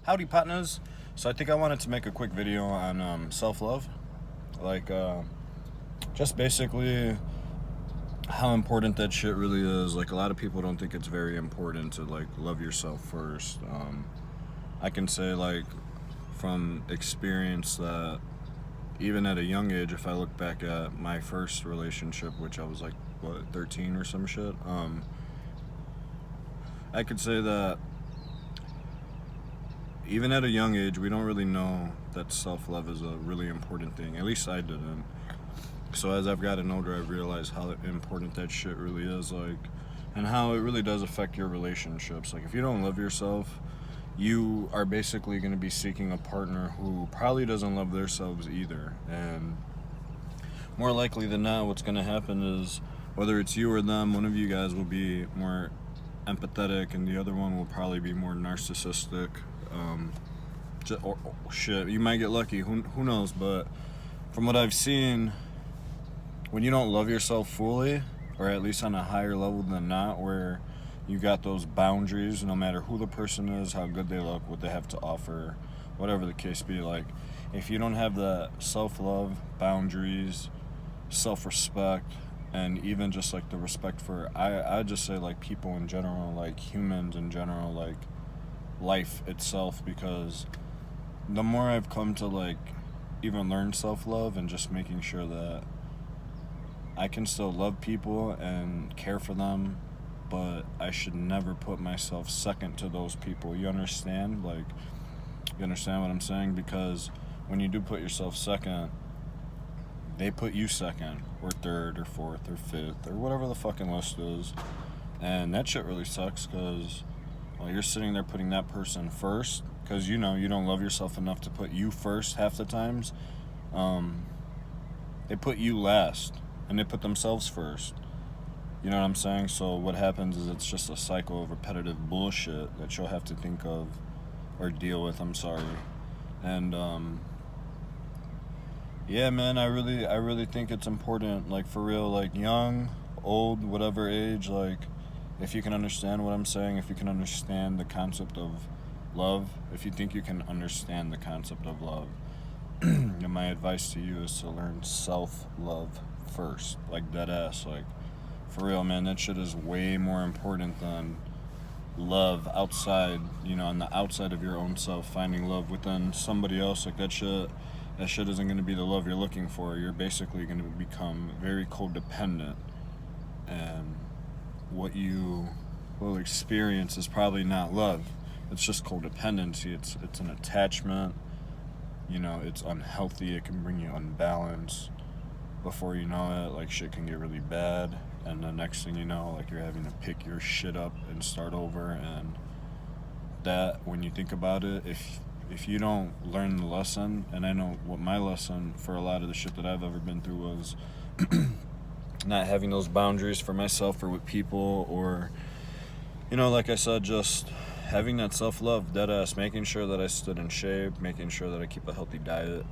Howdy, partners. So I think I wanted to make a quick video on self-love, like just basically how important that shit really is. Like, a lot of people don't think it's very important to like love yourself first. I can say, like, from experience, that even at a young age, if I look back at my first relationship, which I was like, what, 13 or some shit, I could say that even at a young age, we don't really know that self-love is a really important thing. At least I didn't. So as I've gotten older, I've realized how important that shit really is, like, and how it really does affect your relationships. Like, if you don't love yourself, you are basically going to be seeking a partner who probably doesn't love themselves either. And more likely than not, what's going to happen is, whether it's you or them, one of you guys will be more empathetic and the other one will probably be more narcissistic. Shit, you might get lucky, who knows. But from what I've seen, when you don't love yourself fully, or at least on a higher level than not, where you got those boundaries, no matter who the person is, how good they look, what they have to offer, whatever the case be, like, if you don't have that self-love, boundaries, self-respect, and even just like the respect for, I just say, like, people in general, like humans in general, like life itself, because the more I've come to like even learn self-love and just making sure that I can still love people and care for them, but I should never put myself second to those people. You understand? Like, you understand what I'm saying? Because when you do put yourself second, they put you second, or third, or fourth, or fifth, or whatever the fucking list is. And that shit really sucks, because while you're sitting there putting that person first, because you know you don't love yourself enough to put you first half the times, they put you last, and they put themselves first. You know what I'm saying? So what happens is, it's just a cycle of repetitive bullshit that you'll have to think of or deal with. I'm sorry. And yeah, man, I really think it's important, like, for real, like, young, old, whatever age, like, if you can understand what I'm saying, if you can understand the concept of love, if you think you can understand the concept of love, and my advice to you is to learn self-love first, like, dead ass, like, for real, man. That shit is way more important than love outside, you know, on the outside of your own self. Finding love within somebody else, like, that shit isn't going to be the love you're looking for. You're basically going to become very codependent, and what you will experience is probably not love. It's just codependency. It's an attachment. You know, it's unhealthy. It can bring you unbalance. Before you know it, like, shit can get really bad, and the next thing you know, like, you're having to pick your shit up and start over. And that, when you think about it, if you don't learn the lesson, and I know what my lesson for a lot of the shit that I've ever been through was not having those boundaries for myself or with people, or, you know, like I said, just having that self-love, deadass, making sure that I stood in shape, making sure that I keep a healthy diet,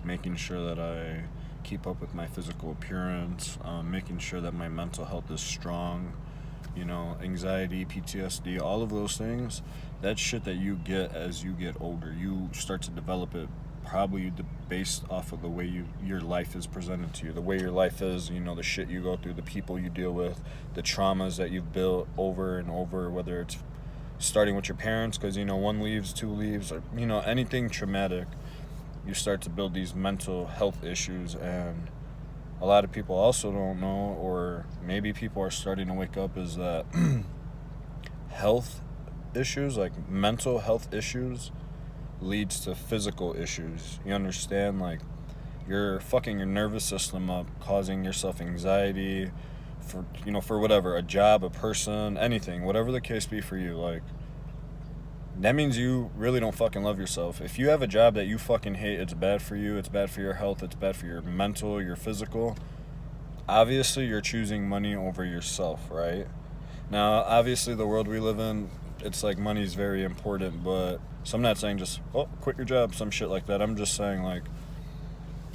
making sure that I keep up with my physical appearance, making sure that my mental health is strong. You know, anxiety, PTSD, all of those things, that's shit that you get as you get older. You start to develop it probably based off of the way your life is presented to you, the way your life is, you know, the shit you go through, the people you deal with, the traumas that you've built over and over, whether it's starting with your parents, because, you know, one leaves, two leaves, or, you know, anything traumatic. You start to build these mental health issues, and a lot of people also don't know, or maybe people are starting to wake up, is that health issues, like mental health issues, leads to physical issues. You understand? Like, you're fucking your nervous system up, causing yourself anxiety for, you know, for whatever, a job, a person, anything, whatever the case be for you. Like, that means you really don't fucking love yourself. If you have a job that you fucking hate, it's bad for you, it's bad for your health, it's bad for your mental, your physical. Obviously, you're choosing money over yourself, right? Now, obviously, the world we live in, it's like money's very important, but, so I'm not saying just, oh, quit your job, some shit like that. I'm just saying, like,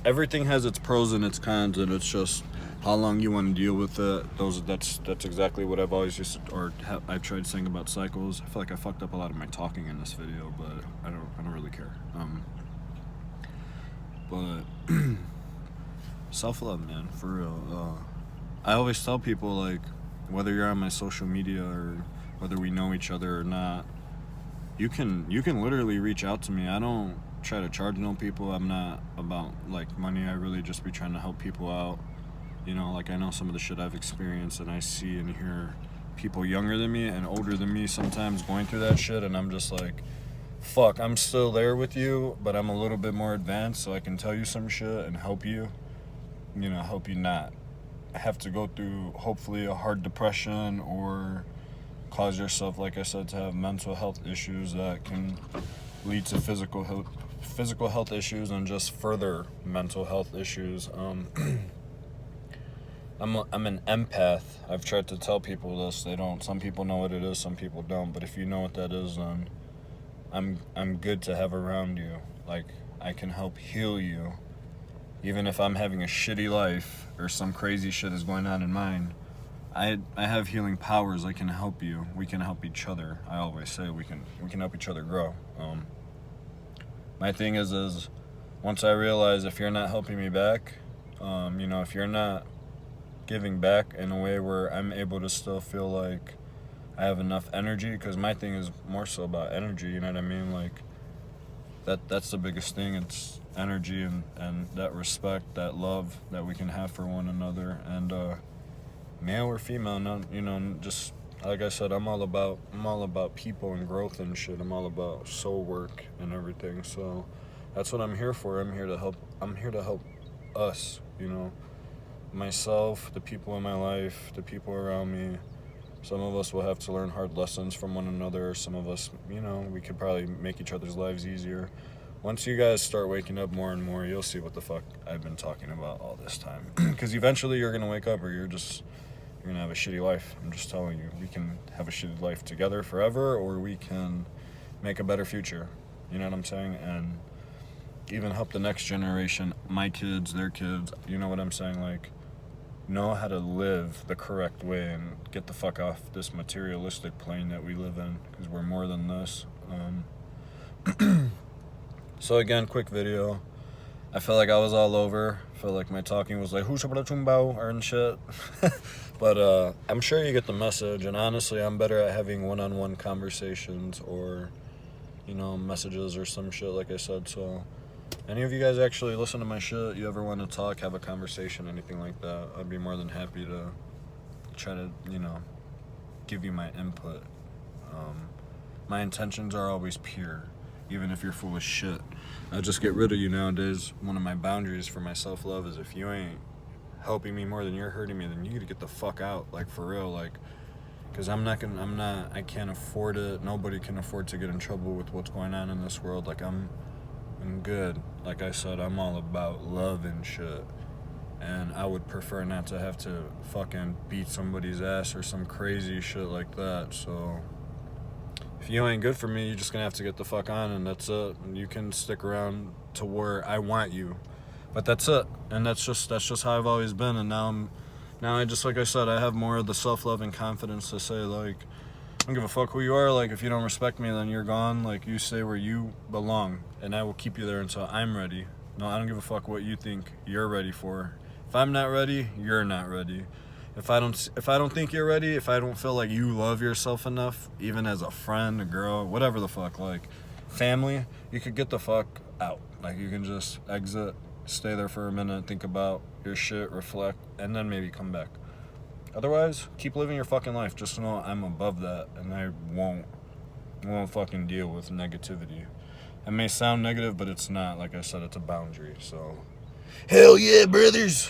everything has its pros and its cons, and it's just how long you want to deal with it. That's exactly what I've always used to, I've tried saying about cycles. I feel like I fucked up a lot of my talking in this video, but I don't really care. But self-love, man, for real. I always tell people, like, whether you're on my social media or whether we know each other or not, you can literally reach out to me. I don't try to charge no people. I'm not about like money. I really just be trying to help people out. You know, like I know some of the shit I've experienced, and I see and hear people younger than me and older than me sometimes going through that shit, and I'm just like, fuck, I'm still there with you, but I'm a little bit more advanced, so I can tell you some shit and help you, help you not have to go through, hopefully, a hard depression or cause yourself, like I said, to have mental health issues that can lead to physical health issues and just further mental health issues. I'm an empath. I've tried to tell people this. Some people know what it is, some people don't, but if you know what that is, then I'm good to have around you. Like, I can help heal you. Even if I'm having a shitty life or some crazy shit is going on in mine, I have healing powers. I can help you. We can help each other. I always say we can help each other grow. My thing is once I realize if you're not helping me back, if you're not giving back in a way where I'm able to still feel like I have enough energy, because my thing is more so about energy, you know what I mean? Like, that's the biggest thing. It's energy and that respect, that love that we can have for one another. And male or female, just like I said, I'm all about people and growth and shit. I'm all about soul work and everything. So that's what I'm here for. I'm here to help us, myself, the people in my life, the people around me. Some of us will have to learn hard lessons from one another. Some of us, we could probably make each other's lives easier. Once you guys start waking up more and more, you'll see what the fuck I've been talking about all this time. Because eventually you're going to wake up, or you're going to have a shitty life. I'm just telling you, we can have a shitty life together forever, or we can make a better future. You know what I'm saying? And even help the next generation, my kids, their kids, you know what I'm saying? Like, know how to live the correct way and get the fuck off this materialistic plane that we live in, because we're more than this. So again, quick video. I felt like I was all over. I felt like my talking was like chumbao and shit. But I'm sure you get the message, and honestly, I'm better at having one-on-one conversations or, messages or some shit, like I said. So any of you guys actually listen to my shit, you ever want to talk, have a conversation, anything like that, I'd be more than happy to try to, give you my input. My intentions are always pure, even if you're full of shit. I just get rid of you nowadays. One of my boundaries for my self-love is if you ain't helping me more than you're hurting me, then you gotta get the fuck out, like, for real, like, because I can't afford it. Nobody can afford to get in trouble with what's going on in this world. Like, I'm good. Like I said, I'm all about love and shit. And I would prefer not to have to fucking beat somebody's ass or some crazy shit like that. So if you ain't good for me, you're just gonna have to get the fuck on, and that's it. And you can stick around to where I want you, but that's it. And that's just how I've always been. And now I just, like I said, I have more of the self-love and confidence to say, like, I don't give a fuck who you are. Like, if you don't respect me, then you're gone. Like, you stay where you belong, and I will keep you there until I'm ready. No, I don't give a fuck what you think you're ready for. If I'm not ready, you're not ready. If I don't think you're ready, if I don't feel like you love yourself enough, even as a friend, a girl, whatever the fuck, like, family, you could get the fuck out. Like, you can just exit, stay there for a minute, think about your shit, reflect, and then maybe come back. Otherwise, keep living your fucking life. Just know I'm above that, and I won't fucking deal with negativity. It may sound negative, but it's not. Like I said, it's a boundary. So, hell yeah, brothers!